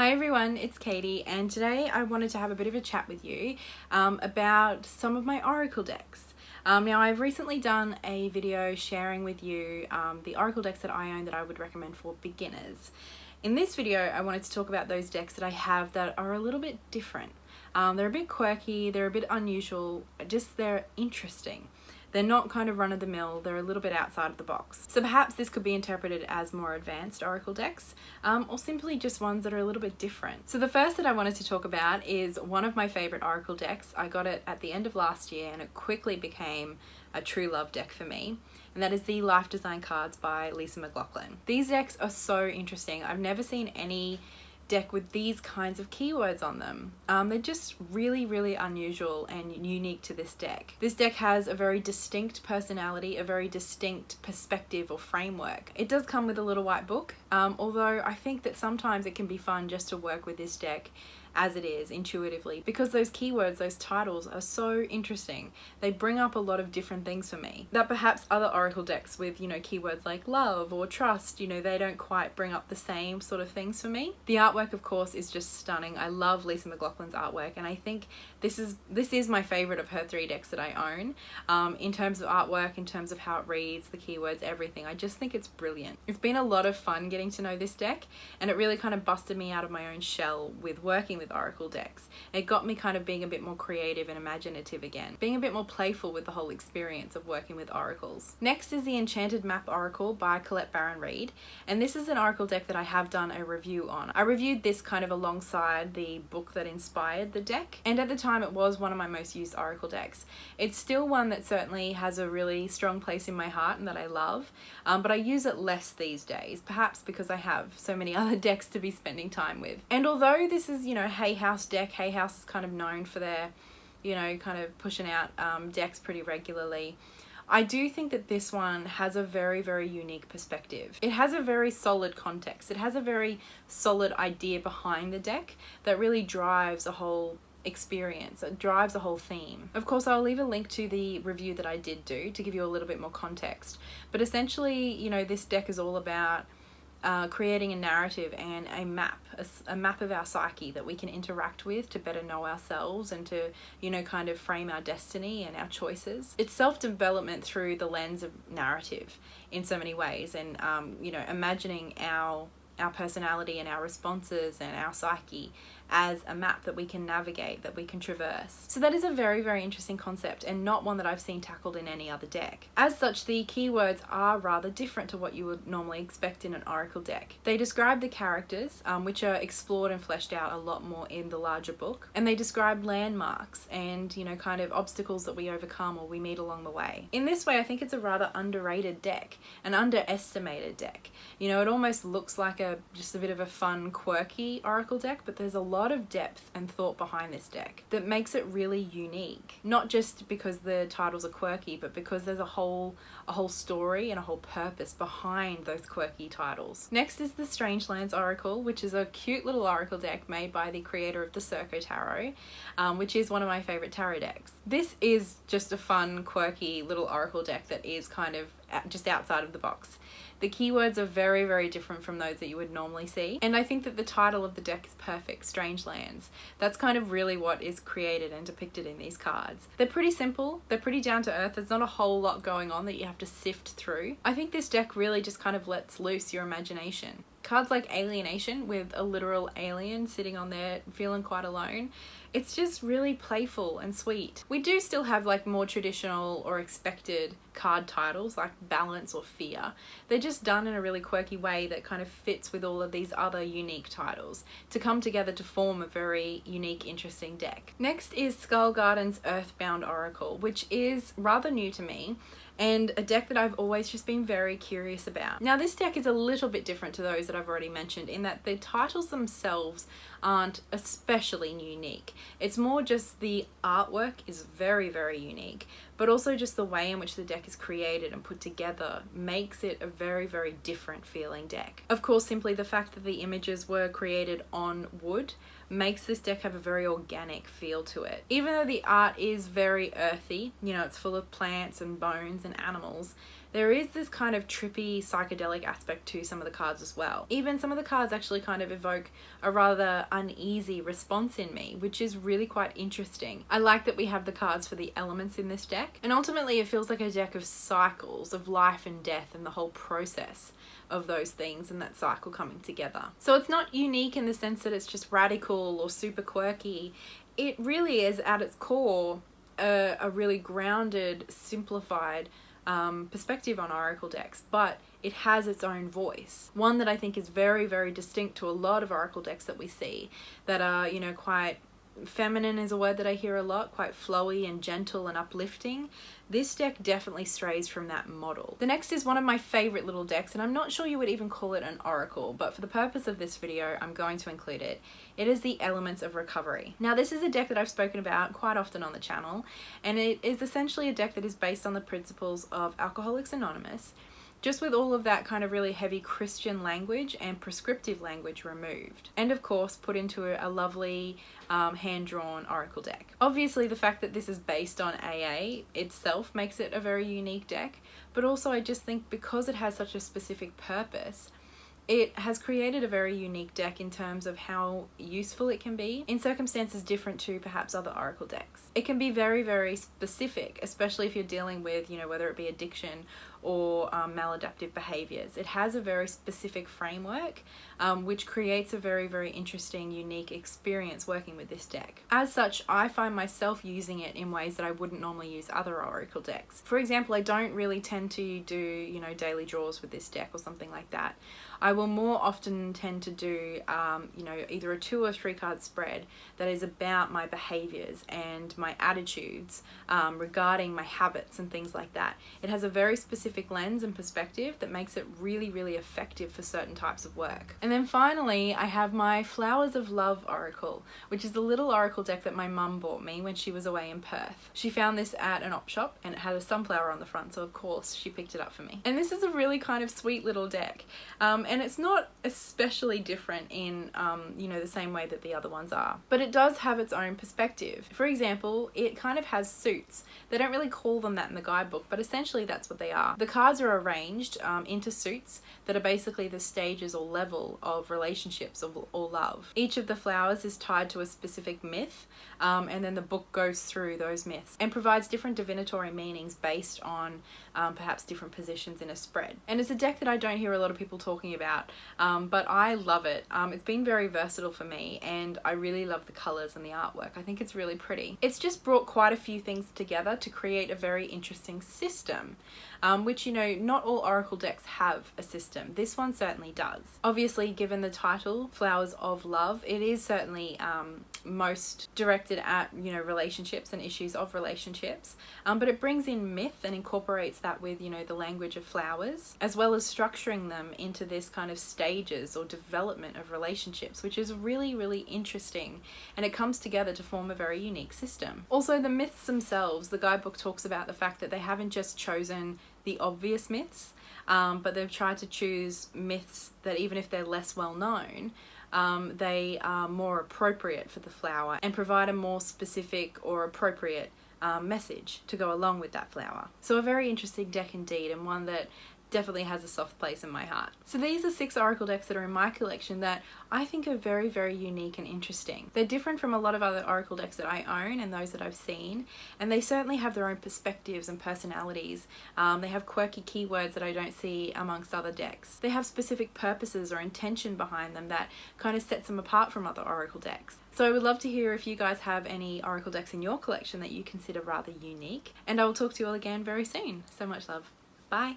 Hi everyone, it's Katie, and today I wanted to have a bit of a chat with you about some of my Oracle decks. Now I've recently done a video sharing with you the Oracle decks that I own that I would recommend for beginners. In this video I wanted to talk about those decks that I have that are a little bit different. They're a bit quirky, they're a bit unusual, just they're interesting. They're not kind of run-of-the-mill, they're a little bit outside of the box. So perhaps this could be interpreted as more advanced Oracle decks, or simply just ones that are a little bit different. So the first that I wanted to talk about is one of my favorite Oracle decks. I got it at the end of last year and it quickly became a true love deck for me. And that is the Life Design cards by Lisa McLaughlin. These decks are so interesting. I've never seen any deck with these kinds of keywords on them. They're just really unusual and unique to this deck. This deck has a very distinct personality, a very distinct perspective or framework. It does come with a little white book, although I think that sometimes it can be fun just to work with this deck as it is intuitively, because those keywords, those titles are so interesting. They bring up a lot of different things for me that perhaps other Oracle decks with, keywords like love or trust, they don't quite bring up the same sort of things for me. The artwork, of course, is just stunning. I love Lisa McLaughlin's artwork, and I think this is my favorite of her 3 decks that I own. In terms of artwork, in terms of how it reads, the keywords, everything. I just think it's brilliant. It's been a lot of fun getting to know this deck, and it really kind of busted me out of my own shell with working with Oracle decks. It got me kind of being a bit more creative and imaginative again, being a bit more playful with the whole experience of working with oracles. Next is the Enchanted Map Oracle by Colette Baron-Reid, and this is an Oracle deck that I have done a review on. I reviewed this kind of alongside the book that inspired the deck, and at the time it was one of my most used Oracle decks. It's still one that certainly has a really strong place in my heart and that I love, but I use it less these days, perhaps because I have so many other decks to be spending time with. And although this is, Hay House deck, Hay House is kind of known for their, kind of pushing out decks pretty regularly, I do think that this one has a very unique perspective. It has a very solid context. It has a very solid idea behind the deck that really drives a whole experience. It drives a whole theme. Of course, I'll leave a link to the review that I did do to give you a little bit more context. But essentially, this deck is all about creating a narrative and a map of our psyche that we can interact with to better know ourselves and to, kind of frame our destiny and our choices. It's self-development through the lens of narrative in so many ways, and, imagining our personality and our responses and our psyche as a map that we can navigate, that we can traverse. So that is a very interesting concept, and not one that I've seen tackled in any other deck. As such, the keywords are rather different to what you would normally expect in an Oracle deck. They describe the characters, which are explored and fleshed out a lot more in the larger book, and they describe landmarks and, kind of obstacles that we overcome or we meet along the way. In this way, I think it's a rather underrated deck, an underestimated deck. It almost looks like just a bit of a fun, quirky Oracle deck, but there's a lot of depth and thought behind this deck that makes it really unique. Not just because the titles are quirky, but because there's a whole story and a whole purpose behind those quirky titles. Next is the Strangelands Oracle, which is a cute little Oracle deck made by the creator of the Circo Tarot, which is one of my favorite tarot decks. This is just a fun, quirky little Oracle deck that is kind of just outside of the box. The keywords are very different from those that you would normally see, and I think that the title of the deck is perfect, Strangelands. That's kind of really what is created and depicted in these cards. They're pretty simple, they're pretty down to earth, there's not a whole lot going on that you have to sift through. I think this deck really just kind of lets loose your imagination. Cards like Alienation, with a literal alien sitting on there feeling quite alone, it's just really playful and sweet. We do still have like more traditional or expected card titles like Balance or Fear. They're just done in a really quirky way that kind of fits with all of these other unique titles to come together to form a very unique, interesting deck. Next is Skullgarden's Earthbound Oracle, which is rather new to me, and a deck that I've always just been very curious about. Now this deck is a little bit different to those that I've already mentioned in that the titles themselves aren't especially unique. It's more just the artwork is very unique, but also just the way in which the deck is created and put together makes it a very different feeling deck. Of course, simply the fact that the images were created on wood makes this deck have a very organic feel to it. Even though the art is very earthy, it's full of plants and bones and animals, there is this kind of trippy psychedelic aspect to some of the cards as well. Even some of the cards actually kind of evoke a rather uneasy response in me, which is really quite interesting. I like that we have the cards for the elements in this deck, and ultimately it feels like a deck of cycles of life and death and the whole process of those things and that cycle coming together. So it's not unique in the sense that it's just radical or super quirky. It really is at its core a really grounded, simplified perspective on oracle decks, but it has its own voice. One that I think is very, very distinct to a lot of oracle decks that we see that are, you know, quite feminine is a word that I hear a lot, quite flowy and gentle and uplifting. This deck definitely strays from that model. The next is one of my favorite little decks, and I'm not sure you would even call it an oracle, but for the purpose of this video, I'm going to include it. It is the Elements of Recovery. Now, this is a deck that I've spoken about quite often on the channel, and it is essentially a deck that is based on the principles of Alcoholics Anonymous, just with all of that kind of really heavy Christian language and prescriptive language removed. And of course, put into a lovely hand-drawn oracle deck. Obviously, the fact that this is based on AA itself makes it a very unique deck, but also I just think because it has such a specific purpose, it has created a very unique deck in terms of how useful it can be in circumstances different to perhaps other oracle decks. It can be very, very specific, especially if you're dealing with, you know, whether it be addiction or maladaptive behaviors. It has a very specific framework, which creates a very, very interesting, unique experience working with this deck. As such, I find myself using it in ways that I wouldn't normally use other oracle decks. For example, I don't really tend to do, you know, daily draws with this deck or something like that. I will more often tend to do, you know, either a 2 or 3 card spread that is about my behaviors and my attitudes regarding my habits and things like that. It has a very specific lens and perspective that makes it really, really effective for certain types of work. And then finally, I have my Flowers of Love Oracle, which is the little oracle deck that my mum bought me when she was away in Perth. She found this at an op shop and it had a sunflower on the front, so of course she picked it up for me. And this is a really kind of sweet little deck. And it's not especially different in, you know, the same way that the other ones are, but it does have its own perspective. For example, it kind of has suits. They don't really call them that in the guidebook, but essentially that's what they are. The cards are arranged into suits that are basically the stages or level of relationships or love. Each of the flowers is tied to a specific myth, and then the book goes through those myths and provides different divinatory meanings based on perhaps different positions in a spread. And it's a deck that I don't hear a lot of people talking about, but I love it. It's been very versatile for me, and I really love the colors and the artwork. I think it's really pretty. It's just brought quite a few things together to create a very interesting system, which, you know, not all oracle decks have a system. This one certainly does. Obviously, given the title, Flowers of Love, it is certainly most directed at, you know, relationships and issues of relationships, but it brings in myth and incorporates that with, you know, the language of flowers, as well as structuring them into this kind of stages or development of relationships, which is really, really interesting, and it comes together to form a very unique system. Also, the myths themselves, the guidebook talks about the fact that they haven't just chosen the obvious myths, but they've tried to choose myths that, even if they're less well known, they are more appropriate for the flower and provide a more specific or appropriate message to go along with that flower. So a very interesting deck indeed, and one that definitely has a soft place in my heart. So these are 6 oracle decks that are in my collection that I think are very, very unique and interesting. They're different from a lot of other oracle decks that I own and those that I've seen, and they certainly have their own perspectives and personalities. They have quirky keywords that I don't see amongst other decks. They have specific purposes or intention behind them that kind of sets them apart from other oracle decks. So I would love to hear if you guys have any oracle decks in your collection that you consider rather unique, and I will talk to you all again very soon. So much love. Bye.